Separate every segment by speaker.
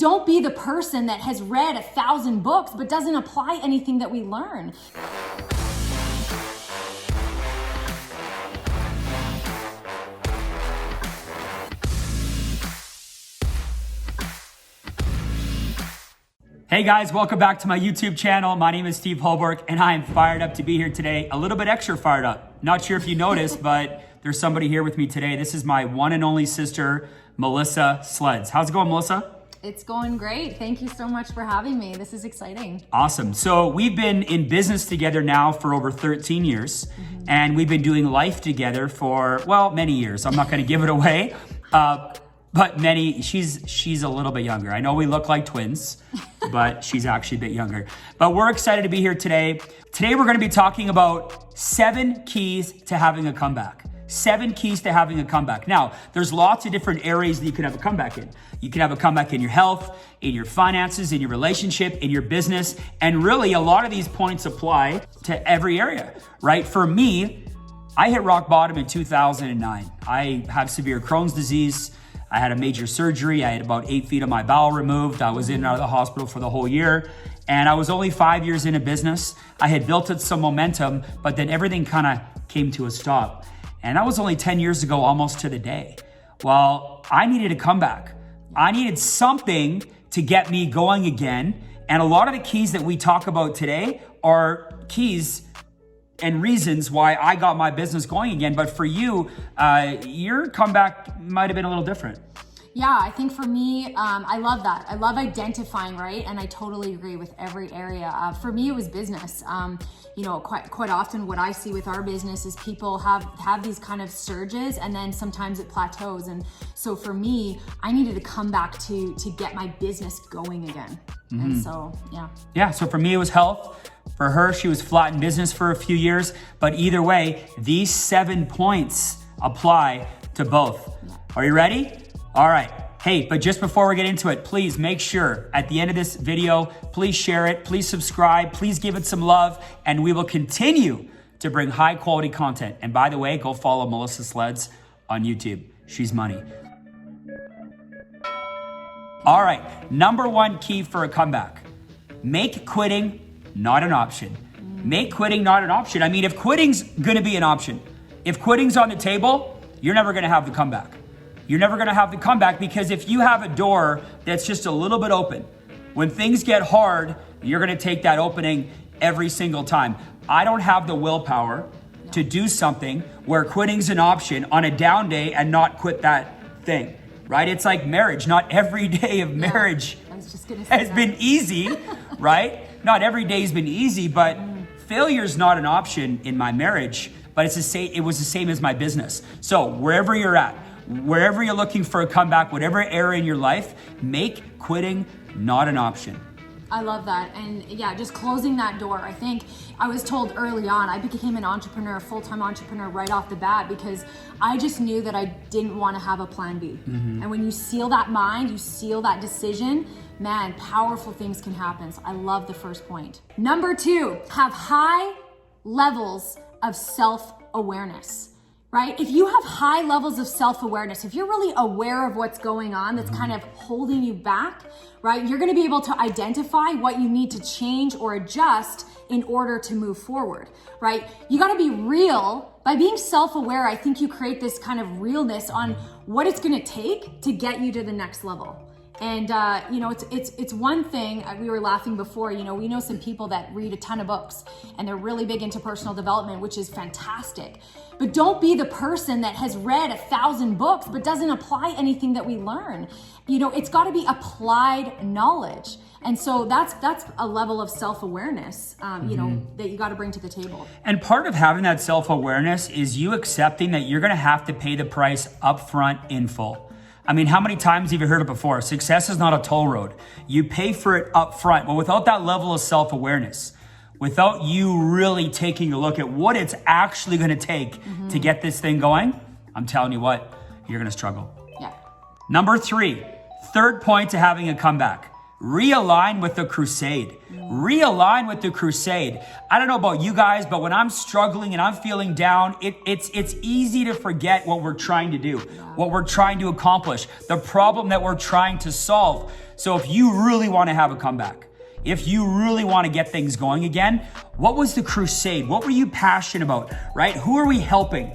Speaker 1: don't be the person that has read 1,000 books but doesn't apply anything that we learn.
Speaker 2: Hey guys, welcome back to my YouTube channel. My name is Steve Holbrook and I am fired up to be here today. A little bit extra fired up. Not sure if you noticed, but there's somebody here with me today. This is my one and only sister, Melissa Sledz. How's it going, Melissa?
Speaker 1: It's going great. Thank you so much for having me. This is exciting.
Speaker 2: Awesome. So we've been in business together now for over 13 years and we've been doing life together for, well, many years. I'm not going to give it away. But she's a little bit younger. I know we look like twins, but she's actually a bit younger. But we're excited to be here today. Today we're gonna be talking about 7 keys to having a comeback. 7 keys to having a comeback. Now, there's lots of different areas that you can have a comeback in. You can have a comeback in your health, in your finances, in your relationship, in your business, and really a lot of these points apply to every area, right? For me, I hit rock bottom in 2009. I have severe Crohn's disease. I had a major surgery. I had about 8 feet of my bowel removed. I was in and out of the hospital for the whole year. And I was only 5 years into business. I had built up some momentum, but then everything kind of came to a stop. And that was only 10 years ago, almost to the day. Well, I needed a comeback. I needed something to get me going again. And a lot of the keys that we talk about today are keys and reasons why I got my business going again. But for you, your comeback might have been a little different.
Speaker 1: Yeah, I think for me, I love that. I love identifying, right? And I totally agree with every area. For me, it was business. Quite often what I see with our business is people have these kind of surges and then sometimes it plateaus. And so for me, I needed to come back to get my business going again. And so, yeah. Yeah,
Speaker 2: so for me, it was health. For her, she was flat in business for a few years. But either way, these 7 points apply to both. Yeah. Are you ready? All right. Hey, but just before we get into it, please make sure at the end of this video, please share it, please subscribe, please give it some love, and we will continue to bring high quality content. And by the way, go follow Melissa Sledz on YouTube. She's money. All right, number 1 key for a comeback. Make quitting not an option. Make quitting not an option. I mean, if quitting's gonna be an option, if quitting's on the table, you're never gonna have the comeback. You're never gonna have the comeback because if you have a door that's just a little bit open, when things get hard, you're gonna take that opening every single time. I don't have the willpower to do something where quitting's an option on a down day and not quit that thing, right? It's like marriage. Not every day of marriage has been easy, right? Not every day has been easy, but failure's not an option in my marriage, but it was the same as my business. So wherever you're at, wherever you're looking for a comeback, whatever area in your life, make quitting not an option.
Speaker 1: I love that. And yeah, just closing that door. I think I was told early on, I became an entrepreneur, full-time entrepreneur right off the bat because I just knew that I didn't want to have a plan B. And when you seal that mind, you seal that decision, man, powerful things can happen. So I love the first point. Number 2, have high levels of self-awareness. Right? If you have high levels of self-awareness, if you're really aware of what's going on that's kind of holding you back, right? You're gonna be able to identify what you need to change or adjust in order to move forward, right? You gotta be real. By being self-aware, I think you create this kind of realness on what it's gonna take to get you to the next level. And it's one thing, we were laughing before, we know some people that read a ton of books and they're really big into personal development, which is fantastic. But don't be the person that has read 1,000 books but doesn't apply anything that we learn. It's got to be applied knowledge. And so that's a level of self-awareness, that you got to bring to the table.
Speaker 2: And part of having that self-awareness is you accepting that you're going to have to pay the price upfront in full. I mean, how many times have you heard it before? Success is not a toll road. You pay for it up front. But without that level of self-awareness, without you really taking a look at what it's actually going to take to get this thing going, I'm telling you what, you're going to struggle.
Speaker 1: Yeah.
Speaker 2: Number 3, third point to having a comeback. realign with the crusade. Realign with the crusade. I don't know about you guys, but when I'm struggling and I'm feeling down, it's easy to forget what we're trying to do, what we're trying to accomplish, the problem that we're trying to solve. So if you really want to have a comeback, if you really want to get things going again, what was the crusade? What were you passionate about, right? Who are we helping?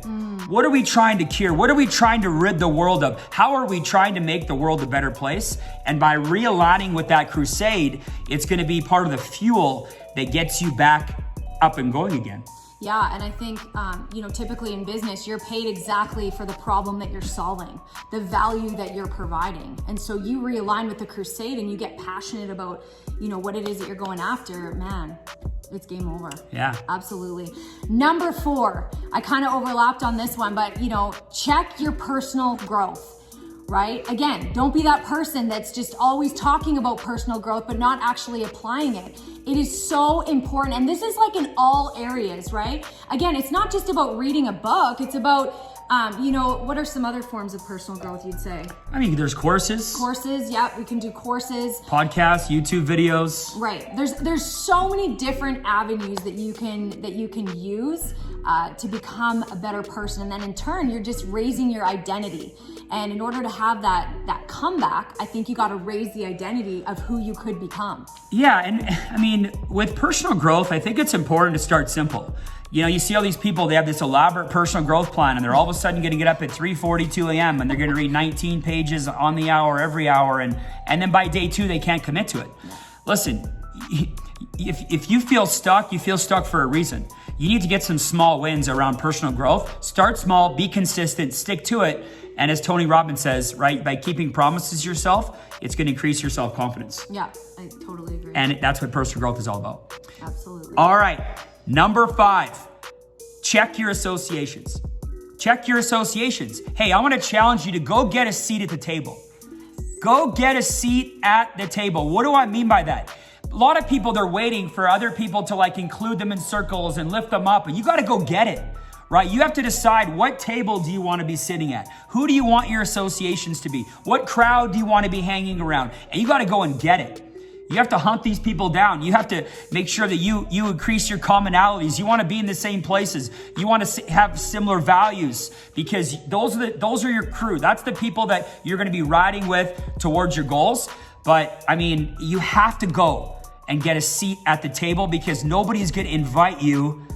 Speaker 2: What are we trying to cure? What are we trying to rid the world of? How are we trying to make the world a better place? And by realigning with that crusade, it's going to be part of the fuel that gets you back up and going again.
Speaker 1: Yeah, and I think, typically in business, you're paid exactly for the problem that you're solving, the value that you're providing. And so you realign with the crusade and you get passionate about, what it is that you're going after, man, it's game over.
Speaker 2: Yeah.
Speaker 1: Absolutely. Number 4, I kind of overlapped on this one, but, check your personal growth. Right? Again, don't be that person that's just always talking about personal growth, but not actually applying it. It is so important. And this is like in all areas, right? Again, it's not just about reading a book. It's about, what are some other forms of personal growth you'd say?
Speaker 2: I mean, there's courses.
Speaker 1: Courses, yeah, we can do courses.
Speaker 2: Podcasts, YouTube videos.
Speaker 1: Right. There's so many different avenues that you can use to become a better person. And then in turn, you're just raising your identity. And in order to have that comeback, I think you got to raise the identity of who you could become. Yeah,
Speaker 2: and I mean, with personal growth, I think it's important to start simple. You see all these people, they have this elaborate personal growth plan and they're all of a sudden going to get up at 3:42 a.m. and they're going to read 19 pages on the hour every hour. And then by day 2, they can't commit to it. Listen, if you feel stuck, you feel stuck for a reason. You need to get some small wins around personal growth. Start small, be consistent, stick to it. And as Tony Robbins says, right, by keeping promises to yourself, it's going to increase your self-confidence.
Speaker 1: Yeah, I totally agree.
Speaker 2: And that's what personal growth is all about.
Speaker 1: Absolutely.
Speaker 2: All right. Number 5, check your associations. Check your associations. Hey, I want to challenge you to go get a seat at the table. Go get a seat at the table. What do I mean by that? A lot of people, they're waiting for other people to include them in circles and lift them up, and you got to go get it. Right? You have to decide, what table do you want to be sitting at? Who do you want your associations to be? What crowd do you want to be hanging around? And you got to go and get it. You have to hunt these people down. You have to make sure that you increase your commonalities. You want to be in the same places. You want to have similar values, because those are your crew. That's the people that you're going to be riding with towards your goals. But I mean, you have to go and get a seat at the table, because nobody's going to invite you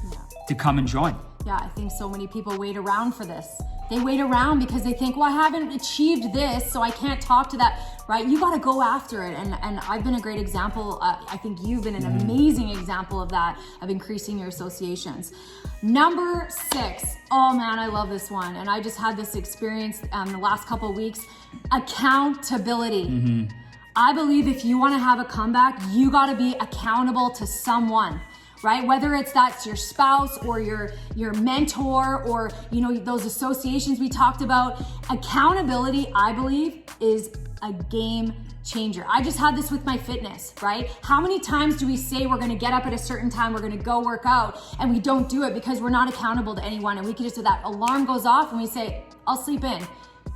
Speaker 2: to come and join.
Speaker 1: Yeah, I think so many people wait around for this. They wait around because they think, well, I haven't achieved this, so I can't talk to that, right? You got to go after it. And I've been a great example. I think you've been an amazing example of that, of increasing your associations. Number 6. Oh man, I love this one. And I just had this experience the last couple of weeks. Accountability. I believe if you want to have a comeback, you got to be accountable to someone. Right? Whether that's your spouse or your mentor or, those associations we talked about. Accountability, I believe, is a game changer. I just had this with my fitness, right? How many times do we say we're going to get up at a certain time, we're going to go work out, and we don't do it because we're not accountable to anyone, and we can just, that alarm goes off and we say, I'll sleep in.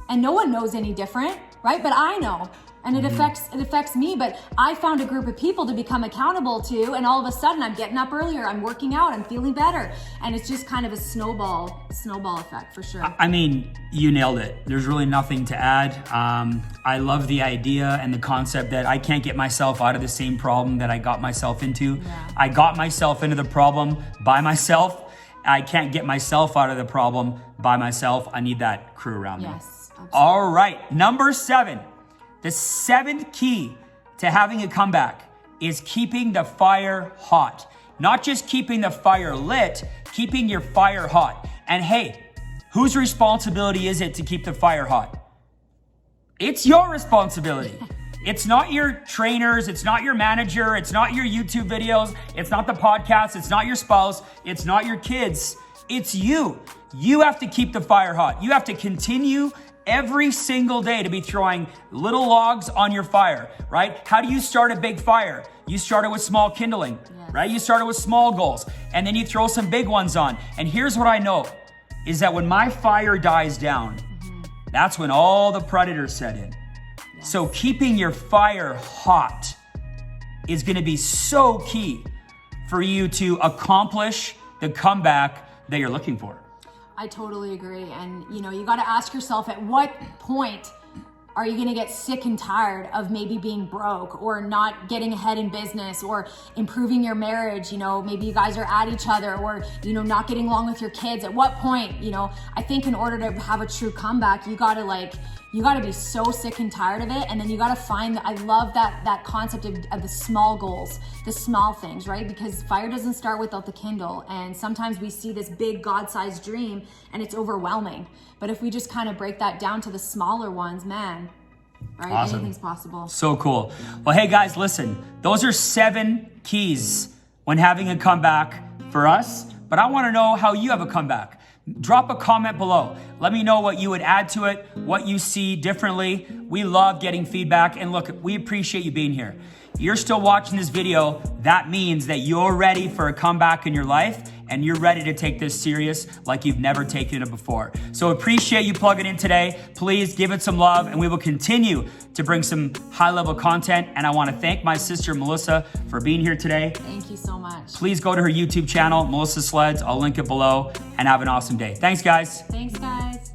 Speaker 1: And no one knows any different, right? But I know. And it affects me, but I found a group of people to become accountable to, and all of a sudden I'm getting up earlier, I'm working out, I'm feeling better. And it's just kind of a snowball effect for sure.
Speaker 2: I mean, you nailed it. There's really nothing to add. I love the idea and the concept that I can't get myself out of the same problem that I got myself into.
Speaker 1: Yeah.
Speaker 2: I got myself into the problem by myself. I can't get myself out of the problem by myself. I need that crew around me.
Speaker 1: Yes, absolutely.
Speaker 2: All right, number 7. The 7th key to having a comeback is keeping the fire hot. Not just keeping the fire lit, keeping your fire hot. And hey, whose responsibility is it to keep the fire hot? It's your responsibility. It's not your trainers, it's not your manager, it's not your YouTube videos, it's not the podcast, it's not your spouse, it's not your kids, it's you. You have to keep the fire hot. You have to continue every single day to be throwing little logs on your fire, right? How do you start a big fire? You start it with small kindling, right? You start it with small goals, and then you throw some big ones on. And here's what I know, is that when my fire dies down, that's when all the predators set in. So keeping your fire hot is gonna be so key for you to accomplish the comeback that you're looking for.
Speaker 1: I totally agree. And you know, you got to ask yourself, at what point are you going to get sick and tired of maybe being broke or not getting ahead in business or improving your marriage? You know, maybe you guys are at each other, or, you know, not getting along with your kids. At what point, you know, I think in order to have a true comeback, you got to be so sick and tired of it. And then you got to find, I love that concept of the small goals, the small things, right? Because fire doesn't start without the kindle. And sometimes we see this big God-sized dream and it's overwhelming. But if we just kind of break that down to the smaller ones, man, right?
Speaker 2: Awesome.
Speaker 1: Anything's possible.
Speaker 2: So cool. Well, hey guys, listen, those are 7 keys when having a comeback for us, but I want to know how you have a comeback. Drop a comment below. Let me know what you would add to it, what you see differently. We love getting feedback, and look, we appreciate you being here. You're still watching this video, that means that you're ready for a comeback in your life and you're ready to take this serious like you've never taken it before. So appreciate you plugging in today. Please give it some love and we will continue to bring some high-level content. And I want to thank my sister, Melissa, for being here today.
Speaker 1: Thank you so much.
Speaker 2: Please go to her YouTube channel, Melissa Sledz. I'll link it below, and have an awesome day. Thanks, guys.
Speaker 1: Thanks, guys.